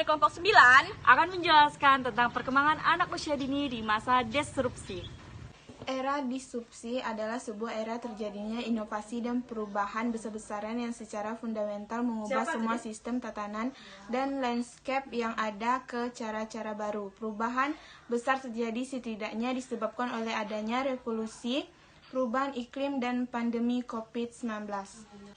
dari kelompok 9 akan menjelaskan tentang perkembangan anak usia dini di masa disrupsi. Era disrupsi adalah sebuah era terjadinya inovasi dan perubahan besar-besaran yang secara fundamental mengubah semua sistem tatanan dan landscape yang ada ke cara-cara baru. Perubahan besar terjadi setidaknya disebabkan oleh adanya revolusi, perubahan iklim, dan pandemi COVID-19.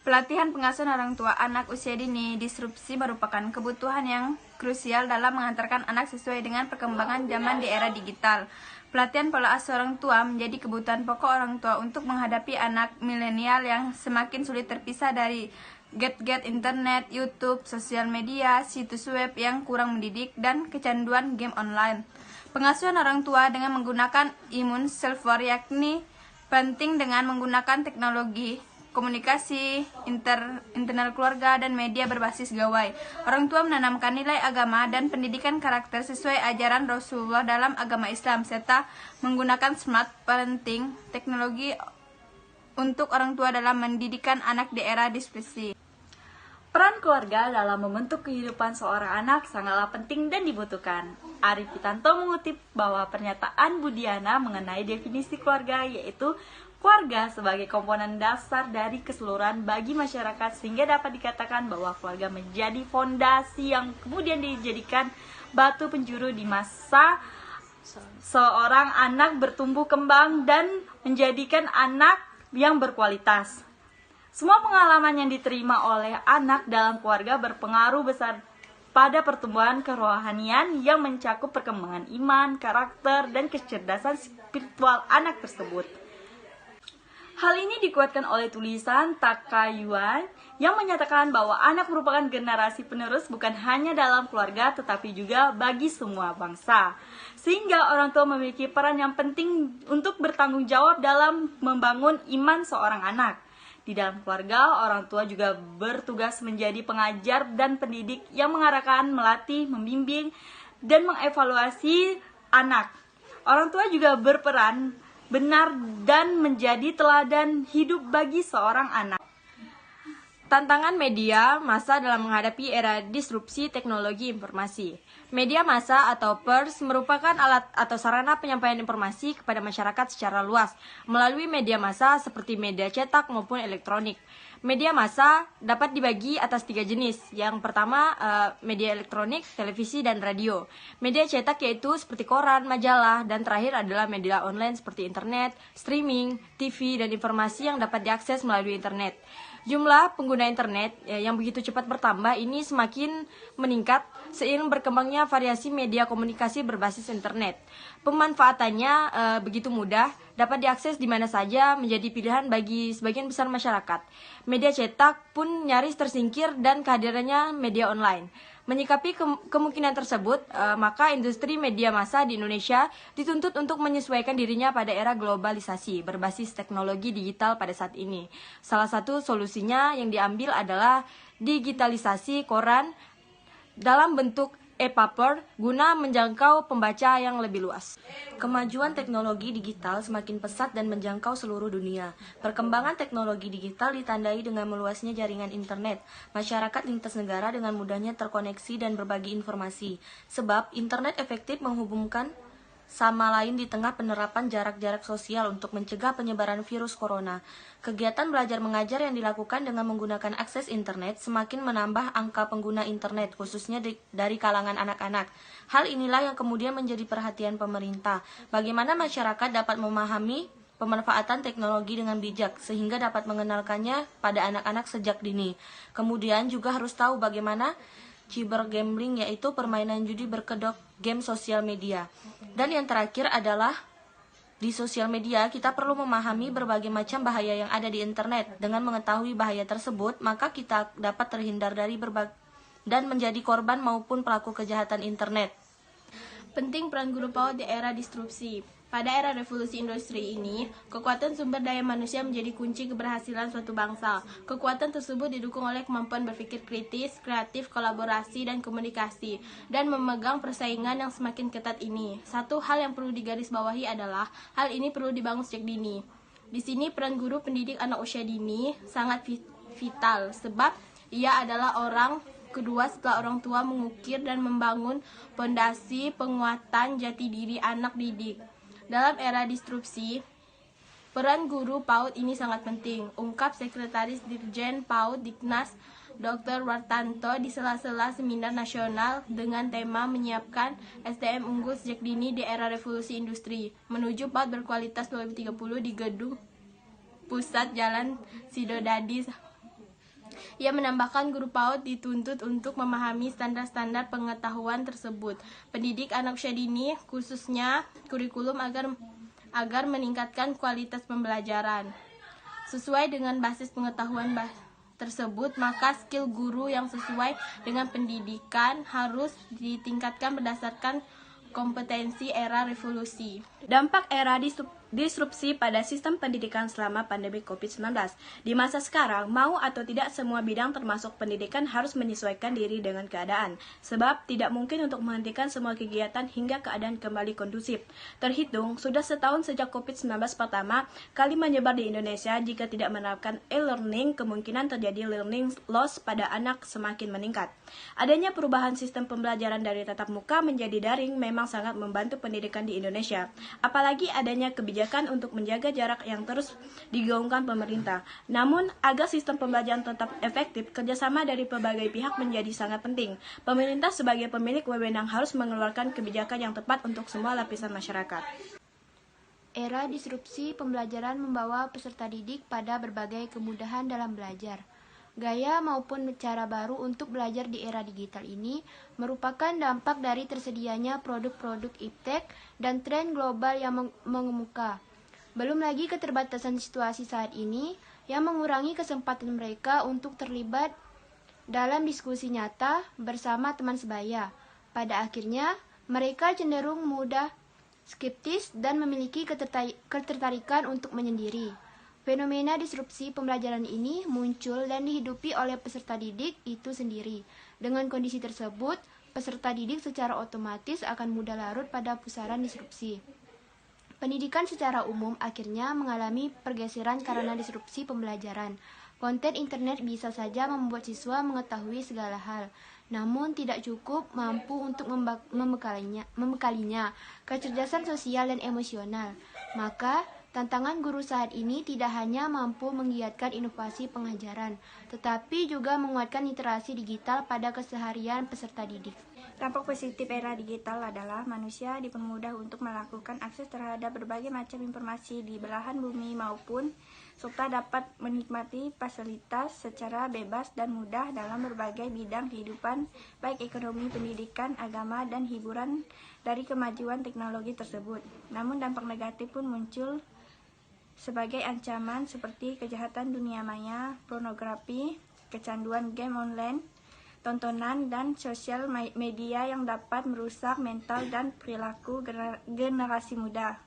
Pelatihan pengasuhan orang tua anak usia dini disrupsi merupakan kebutuhan yang krusial dalam mengantarkan anak sesuai dengan perkembangan zaman di era digital. Pelatihan pola asuh orang tua menjadi kebutuhan pokok orang tua untuk menghadapi anak milenial yang semakin sulit terpisah dari gadget internet, YouTube, sosial media, situs web yang kurang mendidik, dan kecanduan game online. Pengasuhan orang tua dengan menggunakan imun self-care yakni penting dengan menggunakan teknologi komunikasi, internal keluarga, dan media berbasis gawai. Orang tua menanamkan nilai agama dan pendidikan karakter sesuai ajaran Rasulullah dalam agama Islam, serta menggunakan smart parenting teknologi untuk orang tua dalam mendidikan anak di era disrupsi. Peran keluarga dalam membentuk kehidupan seorang anak sangatlah penting dan dibutuhkan. Arif Pitanto mengutip bahwa pernyataan Budiana mengenai definisi keluarga yaitu keluarga sebagai komponen dasar dari keseluruhan bagi masyarakat, sehingga dapat dikatakan bahwa keluarga menjadi fondasi yang kemudian dijadikan batu penjuru di masa seorang anak bertumbuh kembang dan menjadikan anak yang berkualitas. Semua pengalaman yang diterima oleh anak dalam keluarga berpengaruh besar pada pertumbuhan kerohanian yang mencakup perkembangan iman, karakter, dan kecerdasan spiritual anak tersebut. Hal ini dikuatkan oleh tulisan Takayuan yang menyatakan bahwa anak merupakan generasi penerus bukan hanya dalam keluarga tetapi juga bagi semua bangsa. Sehingga orang tua memiliki peran yang penting untuk bertanggung jawab dalam membangun iman seorang anak. Di dalam keluarga, orang tua juga bertugas menjadi pengajar dan pendidik yang mengarahkan, melatih, membimbing, dan mengevaluasi anak. Orang tua juga berperan benar dan menjadi teladan hidup bagi seorang anak. Tantangan media massa dalam menghadapi era disrupsi teknologi informasi. Media massa atau pers merupakan alat atau sarana penyampaian informasi kepada masyarakat secara luas melalui media massa seperti media cetak maupun elektronik. Media massa dapat dibagi atas 3 jenis. Yang pertama, media elektronik, televisi, dan radio. Media cetak yaitu seperti koran, majalah, dan terakhir adalah media online seperti internet, streaming, TV, dan informasi yang dapat diakses melalui internet. Jumlah pengguna internet yang begitu cepat bertambah ini semakin meningkat seiring berkembangnya variasi media komunikasi berbasis internet. Pemanfaatannya begitu mudah, dapat diakses di mana saja, menjadi pilihan bagi sebagian besar masyarakat. Media cetak pun nyaris tersingkir dan kehadirannya media online. Menyikapi kemungkinan tersebut, maka industri media massa di Indonesia dituntut untuk menyesuaikan dirinya pada era globalisasi berbasis teknologi digital pada saat ini. Salah satu solusinya yang diambil adalah digitalisasi koran dalam bentuk e-paper guna menjangkau pembaca yang lebih luas. Kemajuan teknologi digital semakin pesat dan menjangkau seluruh dunia. Perkembangan teknologi digital ditandai dengan meluasnya jaringan internet. Masyarakat lintas negara dengan mudahnya terkoneksi dan berbagi informasi. Sebab internet efektif menghubungkan sama lain di tengah penerapan jarak-jarak sosial untuk mencegah penyebaran virus corona. Kegiatan belajar mengajar yang dilakukan dengan menggunakan akses internet semakin menambah angka pengguna internet, khususnya dari kalangan anak-anak. Hal inilah yang kemudian menjadi perhatian pemerintah. Bagaimana masyarakat dapat memahami pemanfaatan teknologi dengan bijak, sehingga dapat mengenalkannya pada anak-anak sejak dini. Kemudian juga harus tahu bagaimana cybergambling, yaitu permainan judi berkedok game sosial media. Dan yang terakhir adalah di sosial media kita perlu memahami berbagai macam bahaya yang ada di internet. Dengan mengetahui bahaya tersebut, maka kita dapat terhindar dari dan menjadi korban maupun pelaku kejahatan internet. Penting peran guru PAUD di era disrupsi. Pada era revolusi industri ini, kekuatan sumber daya manusia menjadi kunci keberhasilan suatu bangsa. Kekuatan tersebut didukung oleh kemampuan berpikir kritis, kreatif, kolaborasi, dan komunikasi, dan memegang persaingan yang semakin ketat ini. Satu hal yang perlu digarisbawahi adalah, hal ini perlu dibangun sejak dini. Di sini peran guru pendidik anak usia dini sangat vital, sebab ia adalah orang kedua setelah orang tua mengukir dan membangun fondasi penguatan jati diri anak didik. Dalam era disrupsi, peran guru PAUD ini sangat penting, ungkap Sekretaris Dirjen PAUD Diknas Dr. Wartanto di sela-sela seminar nasional dengan tema menyiapkan SDM unggul sejak dini di era revolusi industri menuju PAUD berkualitas 2030 di Gedung Pusat Jalan Sidodadi. Ia menambahkan guru PAUD dituntut untuk memahami standar-standar pengetahuan tersebut. Pendidik anak usia dini khususnya kurikulum agar meningkatkan kualitas pembelajaran. Sesuai dengan basis pengetahuan tersebut, maka skill guru yang sesuai dengan pendidikan harus ditingkatkan berdasarkan kompetensi era revolusi. Dampak era disrupsi pada sistem pendidikan selama pandemi COVID-19. Di masa sekarang, mau atau tidak semua bidang termasuk pendidikan harus menyesuaikan diri dengan keadaan. Sebab tidak mungkin untuk menghentikan semua kegiatan hingga keadaan kembali kondusif. Terhitung, sudah setahun sejak COVID-19 pertama kali menyebar di Indonesia, jika tidak menerapkan e-learning, kemungkinan terjadi learning loss pada anak semakin meningkat. Adanya perubahan sistem pembelajaran dari tatap muka menjadi daring memang sangat membantu pendidikan di Indonesia. Apalagi adanya kebijakan untuk menjaga jarak yang terus digaungkan pemerintah. Namun, agar sistem pembelajaran tetap efektif, kerjasama dari berbagai pihak menjadi sangat penting. Pemerintah sebagai pemilik wewenang harus mengeluarkan kebijakan yang tepat untuk semua lapisan masyarakat. Era disrupsi pembelajaran membawa peserta didik pada berbagai kemudahan dalam belajar. Gaya maupun cara baru untuk belajar di era digital ini merupakan dampak dari tersedianya produk-produk iptek dan tren global yang mengemuka. Belum lagi keterbatasan situasi saat ini yang mengurangi kesempatan mereka untuk terlibat dalam diskusi nyata bersama teman sebaya. Pada akhirnya, mereka cenderung mudah skeptis dan memiliki ketertarikan untuk menyendiri. Fenomena disrupsi pembelajaran ini muncul dan dihidupi oleh peserta didik itu sendiri. Dengan kondisi tersebut, peserta didik secara otomatis akan mudah larut pada pusaran disrupsi. Pendidikan secara umum akhirnya mengalami pergeseran karena disrupsi pembelajaran. Konten internet bisa saja membuat siswa mengetahui segala hal, namun tidak cukup mampu untuk membekalinya kecerdasan sosial dan emosional. Maka, tantangan guru saat ini tidak hanya mampu menggiatkan inovasi pengajaran, tetapi juga menguatkan literasi digital pada keseharian peserta didik. Dampak positif era digital adalah manusia dipermudah untuk melakukan akses terhadap berbagai macam informasi di belahan bumi maupun serta dapat menikmati fasilitas secara bebas dan mudah dalam berbagai bidang kehidupan, baik ekonomi, pendidikan, agama, dan hiburan dari kemajuan teknologi tersebut. Namun dampak negatif pun muncul sebagai ancaman seperti kejahatan dunia maya, pornografi, kecanduan game online, tontonan, dan sosial media yang dapat merusak mental dan perilaku generasi muda.